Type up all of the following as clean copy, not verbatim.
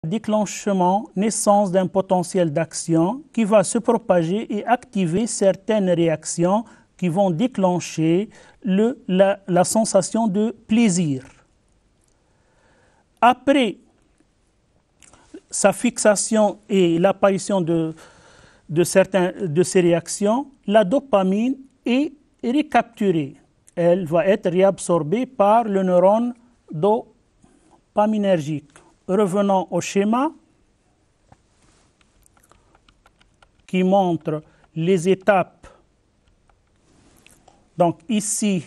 déclenchement, naissance d'un potentiel d'action qui va se propager et activer certaines réactions qui vont déclencher la sensation de plaisir. Après sa fixation et l'apparition de certaines de ces réactions, la dopamine est recapturée. Elle va être réabsorbée par le neurone dopaminergique. Revenons au schéma qui montre les étapes. Donc ici,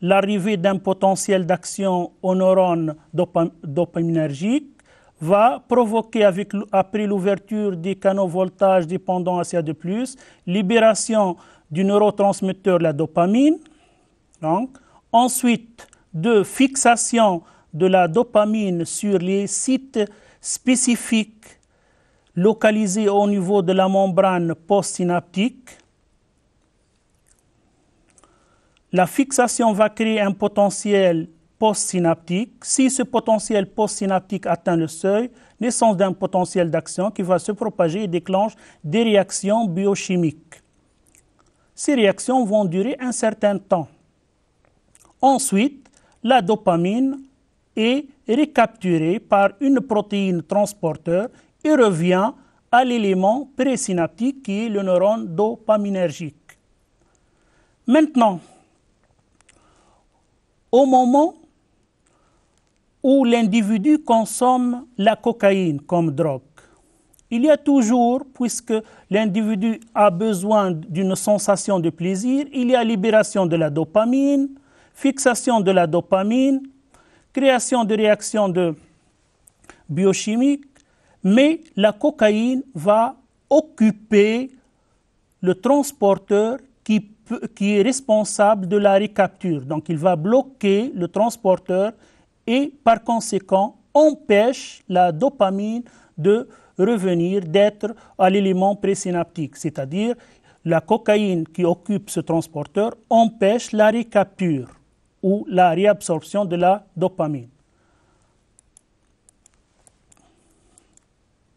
l'arrivée d'un potentiel d'action au neurone dopaminergique va provoquer, après l'ouverture des canaux voltage dépendants à CA2+, libération du neurotransmetteur, la dopamine. Donc, ensuite, de fixation de la dopamine sur les sites spécifiques localisés au niveau de la membrane postsynaptique. La fixation va créer un potentiel postsynaptique. Si ce potentiel postsynaptique atteint le seuil, naissance d'un potentiel d'action qui va se propager et déclenche des réactions biochimiques. Ces réactions vont durer un certain temps. Ensuite, la dopamine est recapturée par une protéine transporteur et revient à l'élément présynaptique qui est le neurone dopaminergique. Maintenant, au moment où l'individu consomme la cocaïne comme drogue, il y a toujours, puisque l'individu a besoin d'une sensation de plaisir, il y a libération de la dopamine, fixation de la dopamine, création de réactions biochimiques, mais la cocaïne va occuper le transporteur qui est responsable de la recapture. Donc il va bloquer le transporteur et par conséquent empêche la dopamine de revenir, d'être à l'élément présynaptique. C'est-à-dire la cocaïne qui occupe ce transporteur empêche la recapture ou la réabsorption de la dopamine.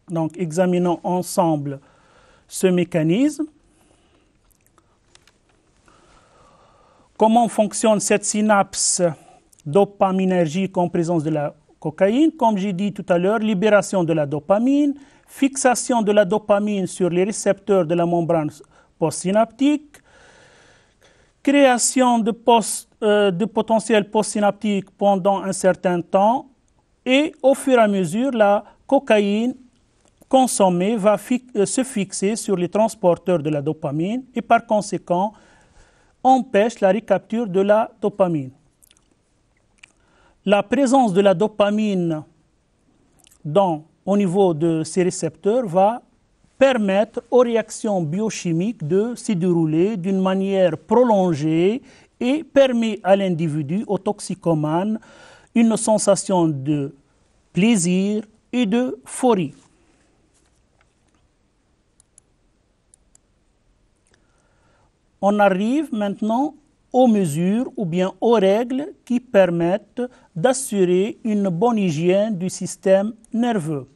Donc examinons ensemble ce mécanisme. Comment fonctionne cette synapse dopaminergique en présence de la cocaïne? Comme j'ai dit tout à l'heure, libération de la dopamine, fixation de la dopamine sur les récepteurs de la membrane postsynaptique, création de potentiel postsynaptique pendant un certain temps et au fur et à mesure, la cocaïne consommée va se fixer sur les transporteurs de la dopamine et par conséquent empêche la recapture de la dopamine. La présence de la dopamine au niveau de ces récepteurs va permettre aux réactions biochimiques de se dérouler d'une manière prolongée et permet à l'individu, au toxicomane, une sensation de plaisir et d'euphorie. On arrive maintenant aux mesures ou bien aux règles qui permettent d'assurer une bonne hygiène du système nerveux.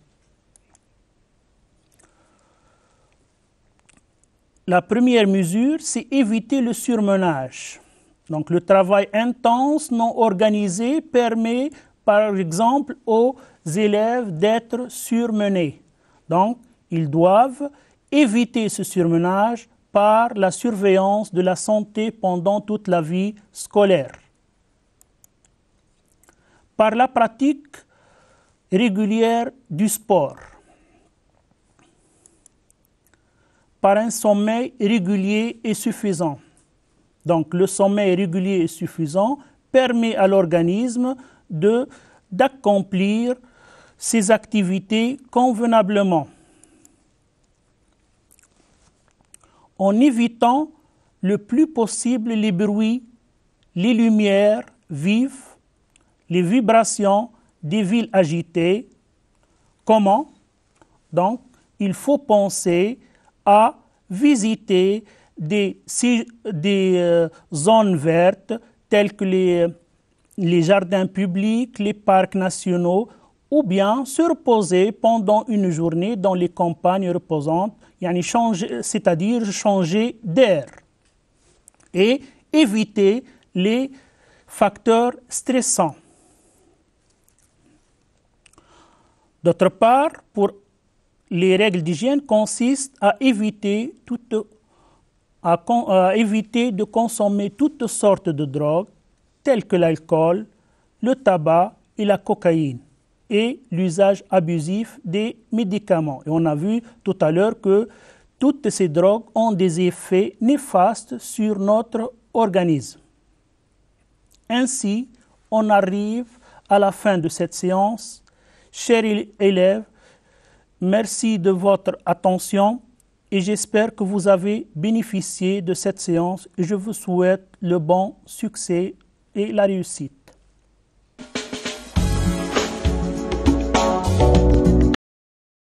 La première mesure, c'est éviter le surmenage. Donc le travail intense, non organisé, permet par exemple aux élèves d'être surmenés. Donc ils doivent éviter ce surmenage par la surveillance de la santé pendant toute la vie scolaire. Par la pratique régulière du sport. Par un sommeil régulier et suffisant. Donc le sommeil régulier et suffisant permet à l'organisme d'accomplir ses activités convenablement. En évitant le plus possible les bruits, les lumières vives, les vibrations des villes agitées. Comment? Donc, il faut penser à visiter des zones vertes telles que les jardins publics, les parcs nationaux ou bien se reposer pendant une journée dans les campagnes reposantes, c'est-à-dire changer d'air et éviter les facteurs stressants. D'autre part, les règles d'hygiène consistent à éviter de consommer toutes sortes de drogues telles que l'alcool, le tabac et la cocaïne et l'usage abusif des médicaments. Et on a vu tout à l'heure que toutes ces drogues ont des effets néfastes sur notre organisme. Ainsi, on arrive à la fin de cette séance. Chers élèves, merci de votre attention et j'espère que vous avez bénéficié de cette séance et je vous souhaite le bon succès et la réussite.